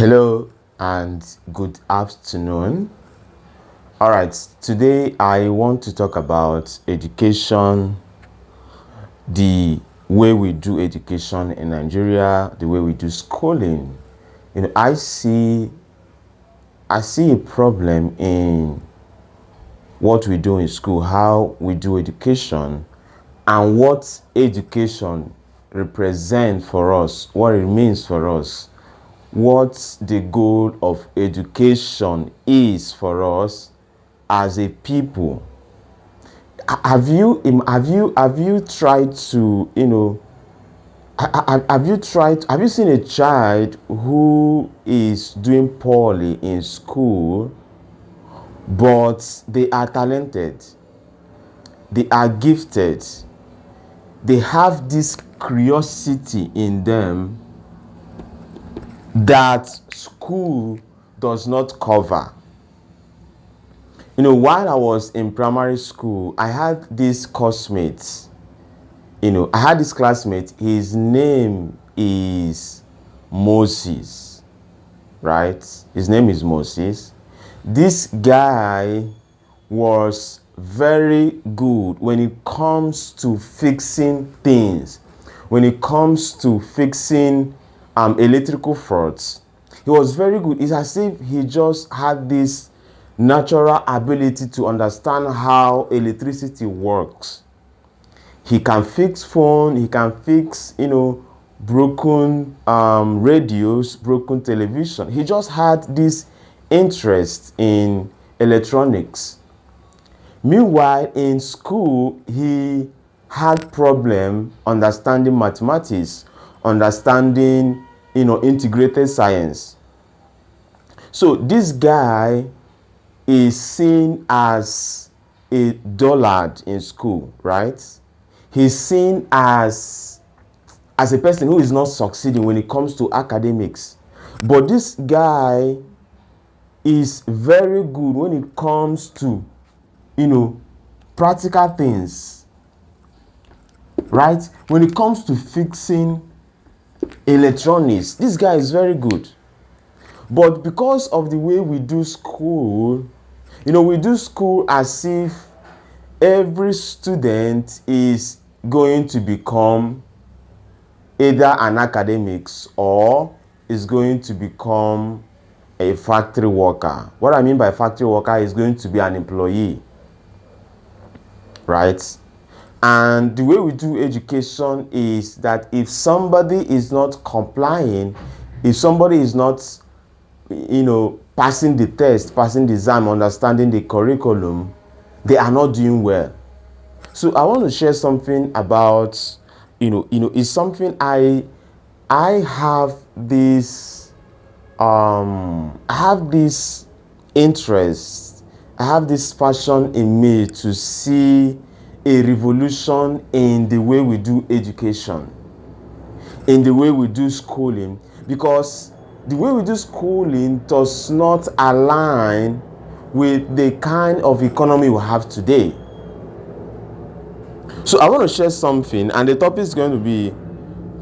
Hello and good afternoon. All right, today I want to talk about education, the way we do education in Nigeria, the way we do schooling. I see a problem in what we do in school, how we do education, and what education represents for us, what it means for us, what the goal of education is for us as a people. Have you tried to have you seen a child who is doing poorly in school, but they are talented, they are gifted, they have this curiosity in them that school does not cover? While I was in primary school, I had this classmate. His name is Moses, right? His name is Moses. This guy was very good when it comes to fixing things, when it comes to fixing electrical faults. He was very good. It's as if he just had this natural ability to understand how electricity works. He can fix phone, he can fix broken radios, broken television. He just had this interest in electronics. Meanwhile, in school, he had problem understanding mathematics, understanding integrated science. So this guy is seen as a dullard in school, right? He's seen as a person who is not succeeding when it comes to academics. But this guy is very good when it comes to practical things, right? When it comes to fixing electronics, this guy is very good. But because of the way we do school, we do school as if every student is going to become either an academics or is going to become a factory worker. What I mean by factory worker is going to be an employee, right? And the way we do education is that if somebody is not complying, if somebody is not passing the test, passing the exam, understanding the curriculum, they are not doing well. So I want to share something about it's something I have this interest, I have this passion in me to see a revolution in the way we do education, in the way we do schooling, because the way we do schooling does not align with the kind of economy we have today. So I want to share something, and the topic is going to be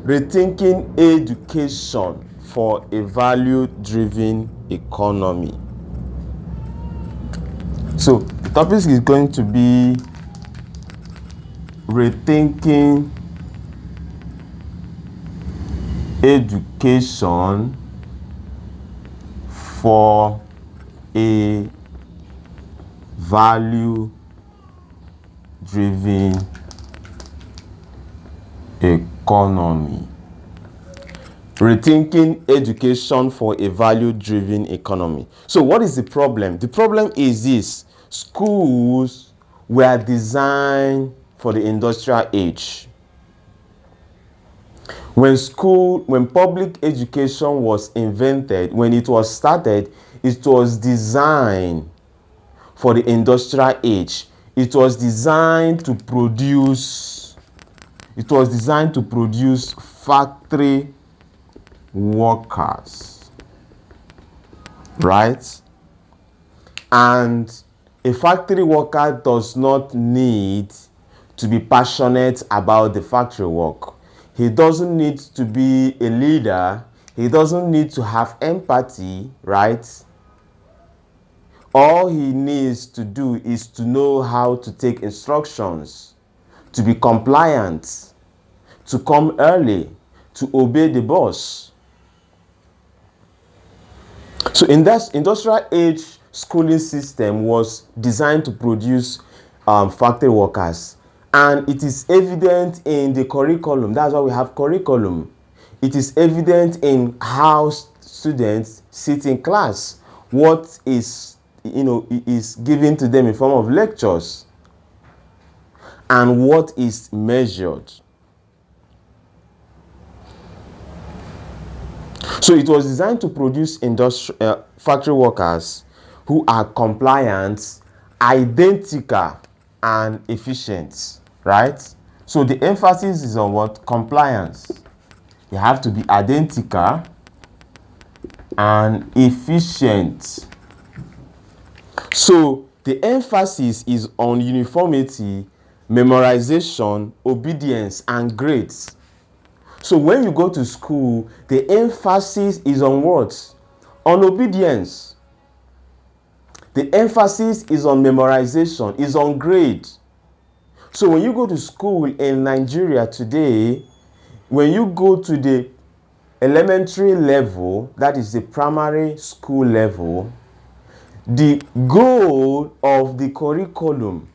rethinking education for a value-driven economy. So the topic is going to be rethinking education for a value-driven economy. Rethinking education for a value-driven economy. So what is the problem? The problem is this: schools were designed for the industrial age. When public education was invented, when it was started, it was designed for the industrial age. It was designed to produce factory workers, right? And a factory worker does not need to be passionate about the factory work. He doesn't need to be a leader. He doesn't need to have empathy, right? All he needs to do is to know how to take instructions, to be compliant, to come early, to obey the boss. So in that industrial age schooling system was designed to produce factory workers, and it is evident in the curriculum. That's why we have curriculum. It is evident in how students sit in class, what is is given to them in form of lectures, and what is measured. So it was designed to produce factory workers who are compliant, identical, and efficient, right? So the emphasis is on what? Compliance. You have to be identical and efficient. So the emphasis is on uniformity, memorization, obedience, and grades. So when you go to school, the emphasis is on what? On obedience. The emphasis is on memorization, is on grade. So when you go to school in Nigeria today, when you go to the elementary level, that is the primary school level, the goal of the curriculum,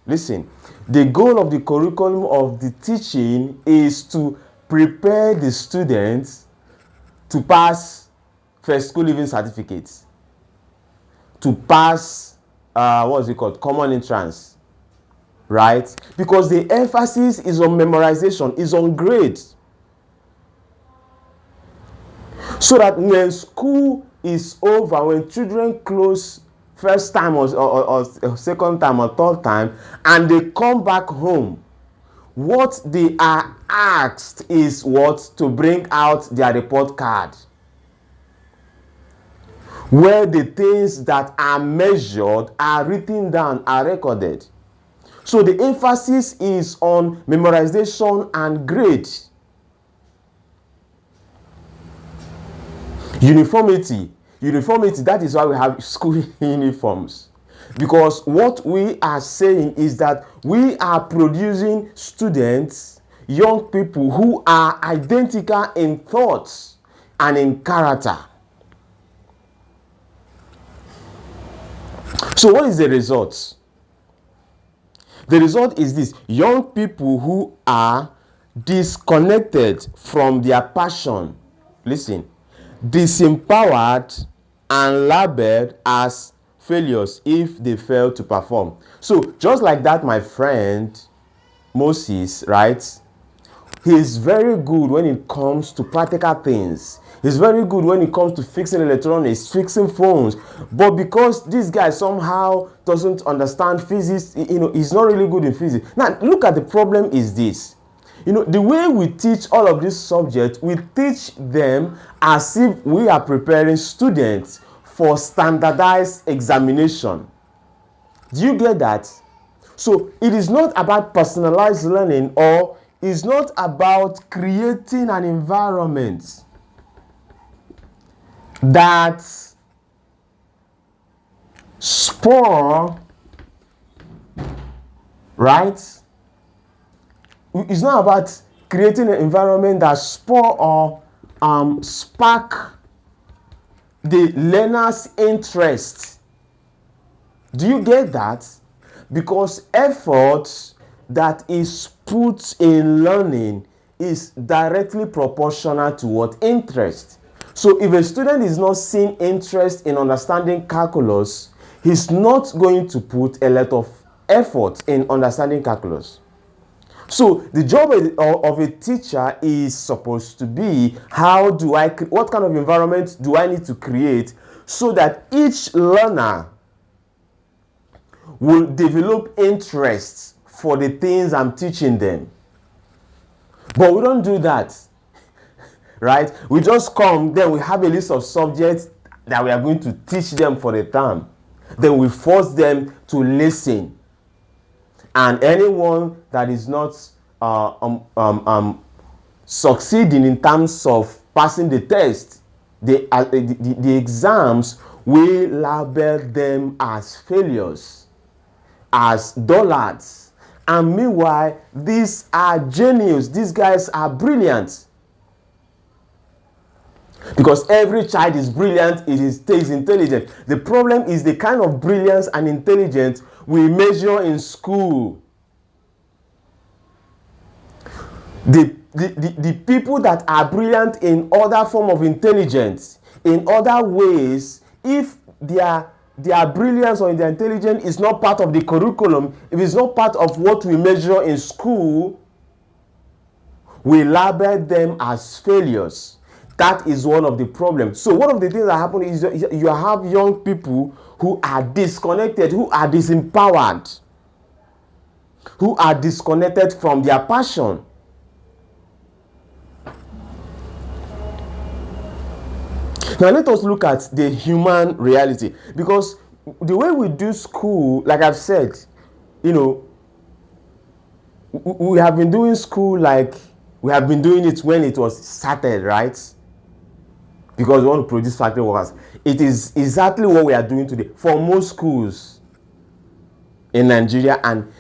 listen, the goal of the curriculum of the teaching is to prepare the students to pass first school leaving certificates, to pass what is it called, common entrance, right? Because the emphasis is on memorization, is on grades, so that when school is over, when children close first time or second time or third time and they come back home, what they are asked is what? To bring out their report card, where the things that are measured are written down, are recorded. So the emphasis is on memorization and grade. Uniformity, that is why we have school uniforms. Because what we are saying is that we are producing students, young people who are identical in thoughts and in character. So what is the result? The result is this: young people who are disconnected from their passion, listen, disempowered and labeled as failures if they fail to perform. So just like that, my friend Moses, right? He is very good when it comes to practical things. He's very good when it comes to fixing electronics, fixing phones. But because this guy somehow doesn't understand physics, he's not really good in physics. Now, look at the problem is this. The way we teach all of these subjects, we teach them as if we are preparing students for standardized examination. Do you get that? So it is not about personalized learning, or it's not about creating an environment that spur, right? It's not about creating an environment that spur or spark the learner's interest. Do you get that? Because effort that is put in learning is directly proportional to what? Interest. So if a student is not seeing interest in understanding calculus, he's not going to put a lot of effort in understanding calculus. So the job of a teacher is supposed to be, what kind of environment do I need to create so that each learner will develop interest for the things I'm teaching them. But we don't do that, right? We just come, then we have a list of subjects that we are going to teach them for the term. Then we force them to listen. And anyone that is not succeeding in terms of passing the test, the exams, we label them as failures, as dullards. And meanwhile, these are genius. These guys are brilliant. Because every child is brilliant, it is intelligent. The problem is the kind of brilliance and intelligence we measure in school. The people that are brilliant in other form of intelligence, in other ways, if their brilliance or their intelligence is not part of the curriculum, if it's not part of what we measure in school, we label them as failures. That is one of the problems. So one of the things that happen is you have young people who are disconnected, who are disempowered, who are disconnected from their passion. Now let us look at the human reality, because the way we do school, like I've said, we have been doing school like we have been doing it when it was started, right? Because we want to produce factory workers. It is exactly what we are doing today for most schools in Nigeria and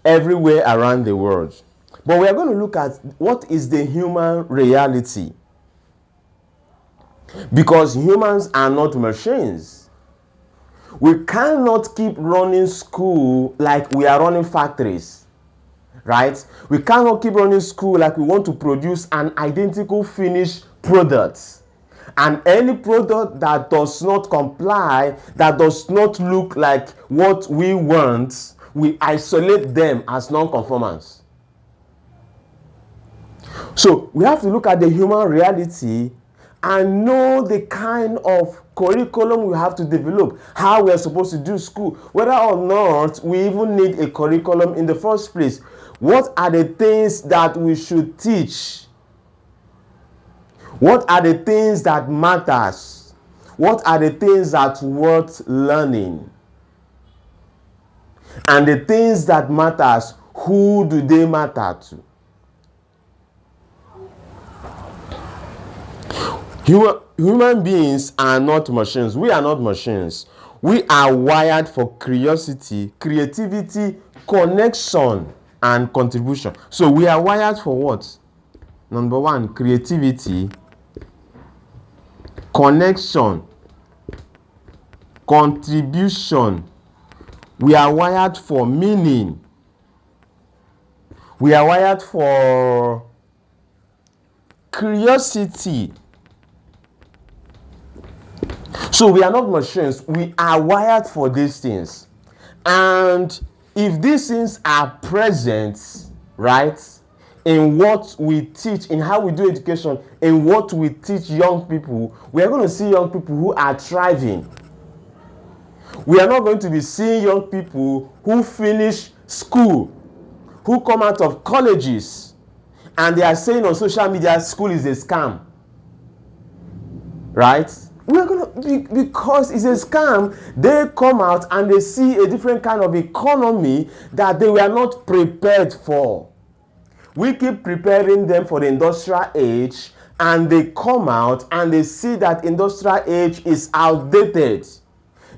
everywhere around the world. But we are going to look at what is the human reality. Because humans are not machines. We cannot keep running school like we are running factories, right? We cannot keep running school like we want to produce an identical finished product. And any product that does not comply, that does not look like what we want, we isolate them as non-conformance. So we have to look at the human reality and know the kind of curriculum we have to develop, how we are supposed to do school, whether or not we even need a curriculum in the first place. What are the things that we should teach? What are the things that matters? What are the things that worth learning? And the things that matters, who do they matter to? Human beings are not machines. We are not machines. We are wired for curiosity, creativity, connection, and contribution. So we are wired for what? Number one, creativity, connection, contribution. We are wired for meaning. We are wired for curiosity. So we are not machines. We are wired for these things. And if these things are present, right, in what we teach, in how we do education, in what we teach young people, we are going to see young people who are thriving. We are not going to be seeing young people who finish school, who come out of colleges, and they are saying on social media school is a scam, right? We are going to, because it's a scam, they come out and they see a different kind of economy that they were not prepared for. We keep preparing them for the industrial age, and they come out and they see that industrial age is outdated.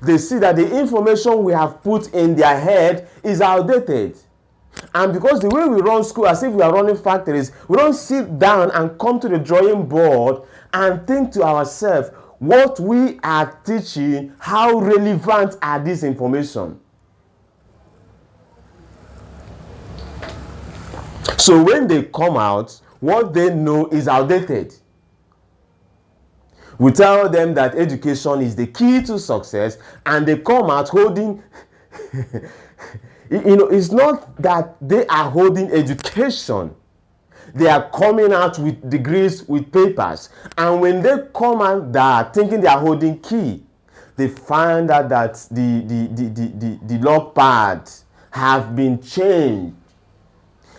They see that the information we have put in their head is outdated. And because the way we run school as if we are running factories, we don't sit down and come to the drawing board and think to ourselves, what we are teaching, how relevant are this information? So when they come out, what they know is outdated. We tell them that education is the key to success, and they come out holding it's not that they are holding education. They are coming out with degrees, with papers, and when they come out that thinking they are holding key, they find out that the lock pads have been changed,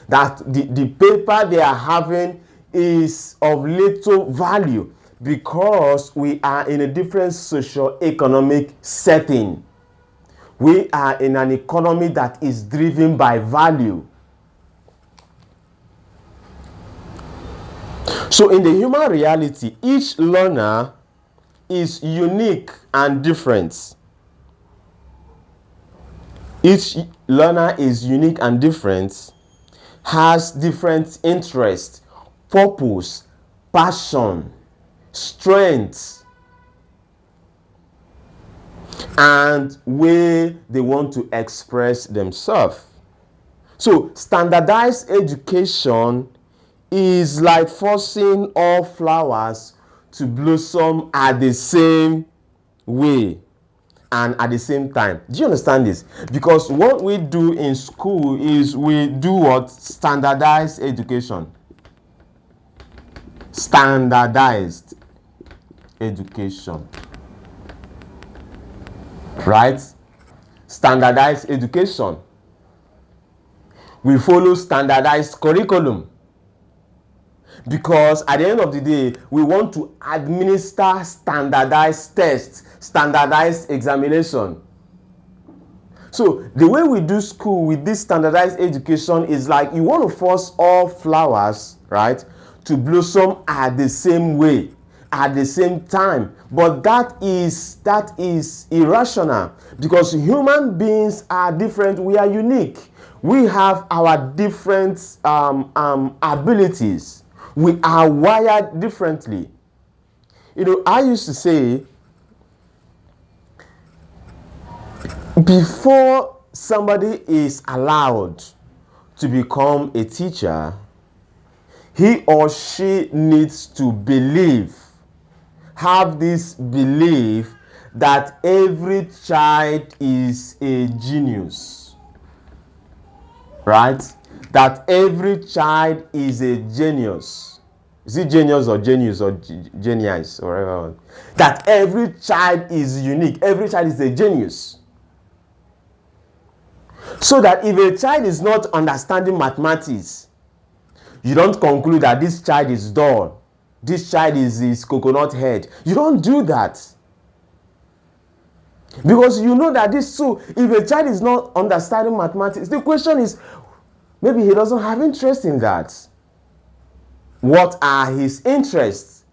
that the paper they are having is of little value because we are in a different socio-economic setting. We are in an economy that is driven by value. So in the human reality, each learner is unique and different. Each learner is unique and different, has different interests, purpose, passion, strength, and way they want to express themselves. So standardized education is like forcing all flowers to blossom at the same way and at the same time. Do you understand this? Because what we do in school is we do what? Standardized education. Standardized education. Right? Standardized education. We follow standardized curriculum. Because at the end of the day, we want to administer standardized tests, standardized examination. So the way we do school with this standardized education is like you want to force all flowers, right, to blossom at the same way, at the same time. But that is irrational, because human beings are different. We are unique. We have our different abilities. We are wired differently. You know, I used to say, before somebody is allowed to become a teacher, he or she needs to have this belief that every child is a genius. Right? That every child is a genius. Is it genius or genius or genius or whatever? That every child is unique. Every child is a genius. So that if a child is not understanding mathematics, you don't conclude that this child is dull. This child is coconut head. You don't do that. Because you know that this, so if a child is not understanding mathematics, the question is, maybe he doesn't have interest in that. What are his interests?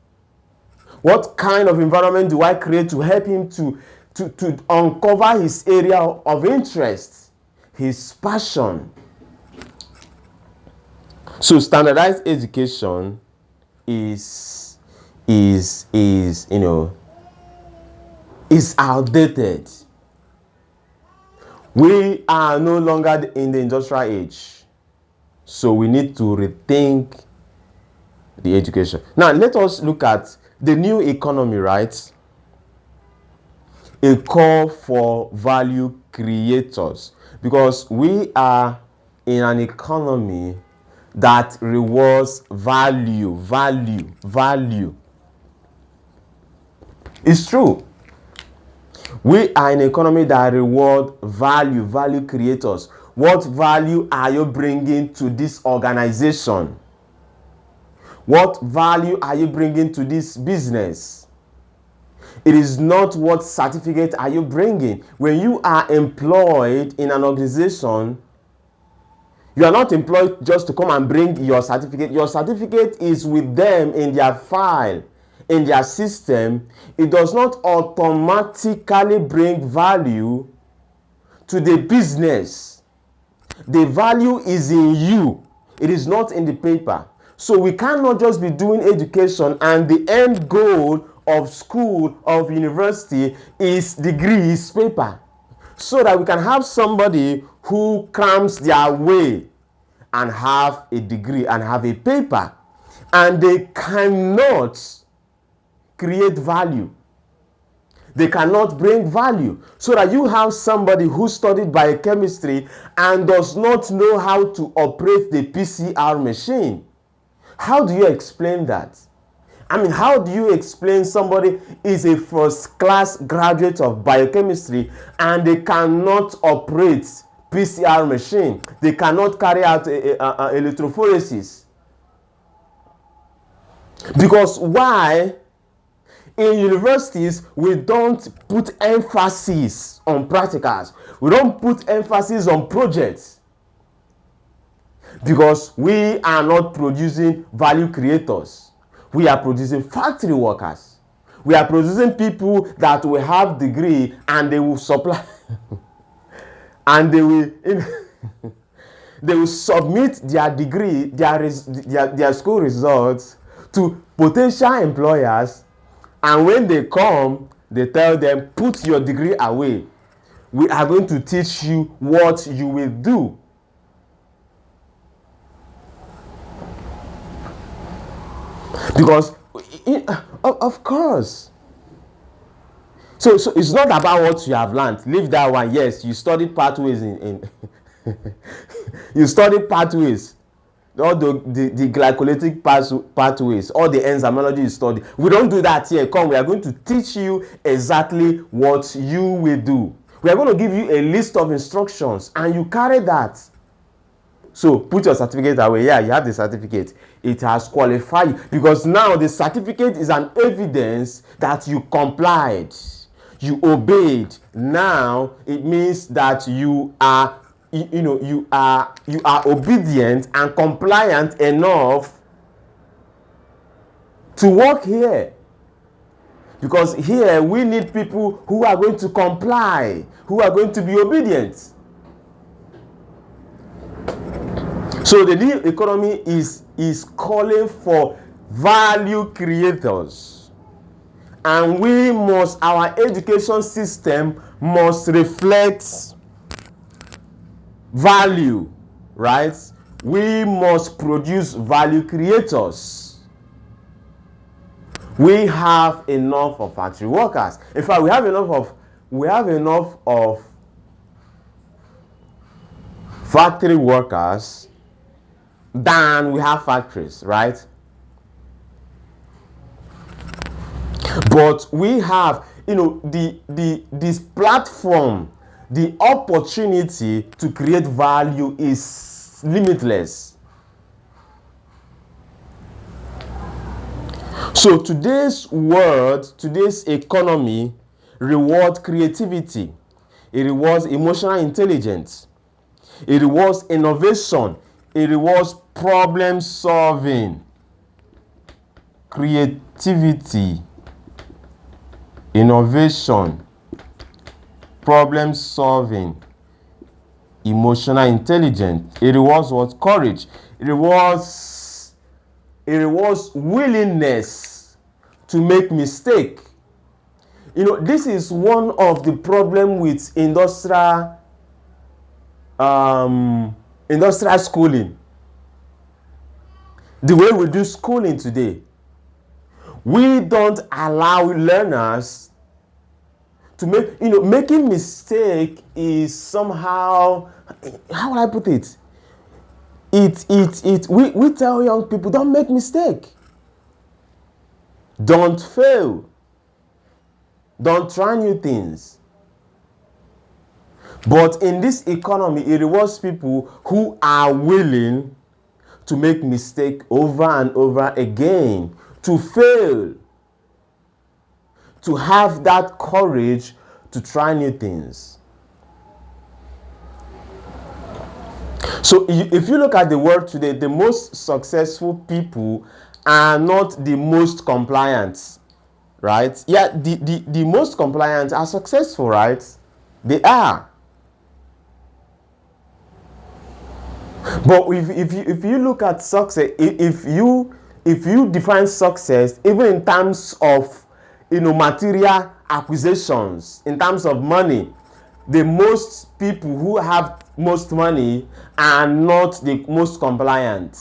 What kind of environment do I create to help him to uncover his area of interest, his passion? So standardized education is outdated. We are no longer in the industrial age. So we need to rethink the education. Now let us look at the new economy, right? A call for value creators, because we are in an economy that rewards value. It's true. We are in an economy that rewards value creators. What value are you bringing to this organization? What value are you bringing to this business? It is not what certificate are you bringing. When you are employed in an organization, you are not employed just to come and bring your certificate. Your certificate is with them in their file, in their system. It does not automatically bring value to the business. The value is in you. It is not in the paper. So we cannot just be doing education and the end goal of school, of university, is degrees, paper. So that we can have somebody who crams their way and have a degree and have a paper, and they cannot create value. They cannot bring value. So that you have somebody who studied biochemistry and does not know how to operate the PCR machine. How do you explain that? I mean, how do you explain somebody is a first-class graduate of biochemistry and they cannot operate PCR machine? They cannot carry out electrophoresis. Because why? In universities, we don't put emphasis on practicals. We don't put emphasis on projects. Because we are not producing value creators. We are producing factory workers. We are producing people that will have degree and they will supply and they will they will submit their degree, their school results to potential employers, and when they come, they tell them, put your degree away. We are going to teach you what you will do. Because, of course. So it's not about what you have learned. Leave that one. Yes, you studied pathways in you studied pathways. All the glycolytic pathways, all the enzymology you study. We don't do that here. Come, we are going to teach you exactly what you will do. We are going to give you a list of instructions and you carry that. So put your certificate away. Yeah, you have the certificate. It has qualified you, because now the certificate is an evidence that you complied, you obeyed. Now it means that you are you are obedient and compliant enough to work here. Because here we need people who are going to comply, who are going to be obedient. So the new economy is calling for value creators, and our education system must reflect value, right? We must produce value creators. We have enough of factory workers. In fact, we have enough of factory workers than we have factories, right? But we have, this platform, the opportunity to create value is limitless. So today's world, today's economy rewards creativity. It rewards emotional intelligence. It rewards innovation. It rewards problem solving. Creativity, innovation, problem solving, emotional intelligence. It rewards what? Courage. It rewards willingness to make mistake. This is one of the problem with industrial schooling. The way we do schooling today, we don't allow learners to making mistake is somehow, how would I put it? We tell young people, don't make mistake. Don't fail. Don't try new things. But in this economy, it rewards people who are willing to make mistake over and over again, to fail, to have that courage to try new things. So if you look at the world today, the most successful people are not the most compliant, right? Yeah, the most compliant are successful, right? They are. But if you look at success, if you define success even in terms of material acquisitions, in terms of money, the most people who have most money are not the most compliant,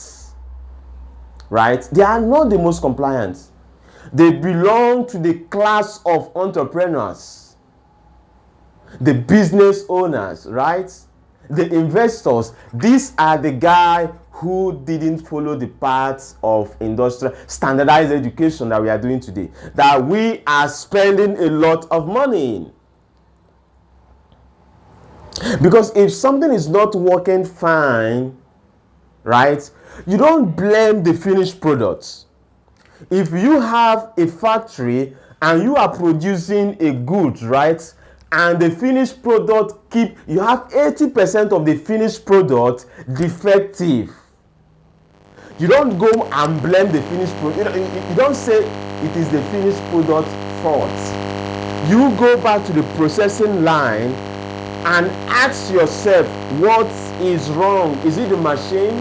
right? They are not the most compliant. They belong to the class of entrepreneurs, the business owners, right? The investors. These are the guys who didn't follow the paths of industrial standardized education that we are doing today, that we are spending a lot of money in. Because if something is not working fine, right, you don't blame the finished product. If you have a factory and you are producing a good, right, and the finished product you have 80% of the finished product defective, You don't go and blame the finished product. You don't say it is the finished product fault. You go back to the processing line and ask yourself, what is wrong? Is it the machine,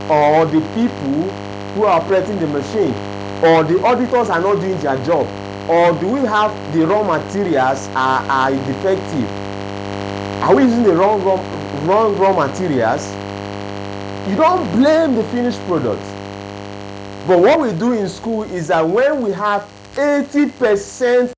or the people who are operating the machine, or the auditors are not doing their job, or do we have the raw materials are defective? Are we using the wrong raw materials? You don't blame the finished product. But what we do in school is that when we have 80%